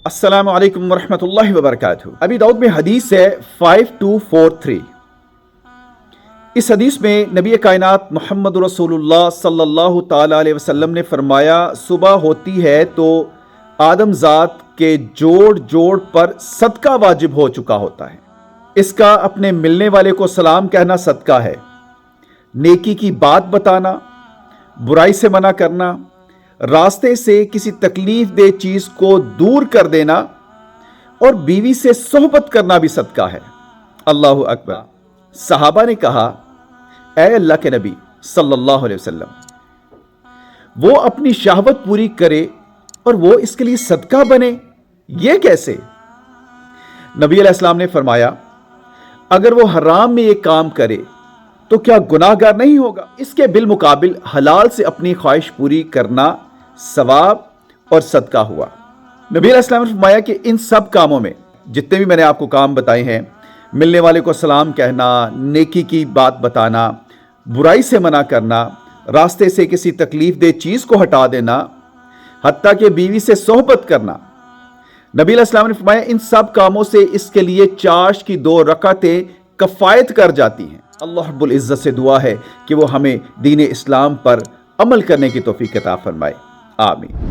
अस्सलामु अलैकुम वरहमतुल्लाहि वबरकातुहू। अबी दाऊद में हदीस है 5243। इस हदीस में नबी कायनात मोहम्मद रसूलुल्लाह सल्लल्लाहु ताला अलैहि वसल्लम ने फरमाया, सुबह होती है तो आदमजात के जोड़ जोड़ पर सदका वाजिब हो चुका होता है। इसका अपने मिलने वाले को सलाम कहना सदका है, नेकी की बात बताना, बुराई से मना करना, रास्ते से किसी तकलीफ दे चीज को दूर कर देना और बीवी से सोहबत करना भी सदका है। अल्लाहु अकबर। सहाबा ने कहा, ऐ अल्लाह के नबी सल्लल्लाहु अलैहि वसल्लम, वो अपनी शहवत पूरी करे और वो इसके लिए सदका बने, ये कैसे? नबी अलैहिस्सलाम ने फरमाया, अगर वो हराम में ये काम करे तो क्या गुनाहगार नहीं होगा? इसके बिलमुकाबिल हलाल से अपनी ख्वाहिश पूरी करना सवाब और सदका हुआ। नबी अलैहिस्सलाम ने फरमाया कि इन सब कामों में, जितने भी मैंने आपको काम बताए हैं, मिलने वाले को सलाम कहना, नेकी की बात बताना, बुराई से मना करना, रास्ते से किसी तकलीफ दे चीज को हटा देना, हत्ता कि बीवी से सोहबत करना, नबी अलैहिस्सलाम ने फरमाया इन सब कामों से इसके लिए चाश की 2 रकातें कफायत कर जाती हैं। अल्लाह रब्बुल इज्जत से दुआ है कि वो हमें दीन इस्लाम पर अमल करने की तौफीक अता फरमाए। आमीन।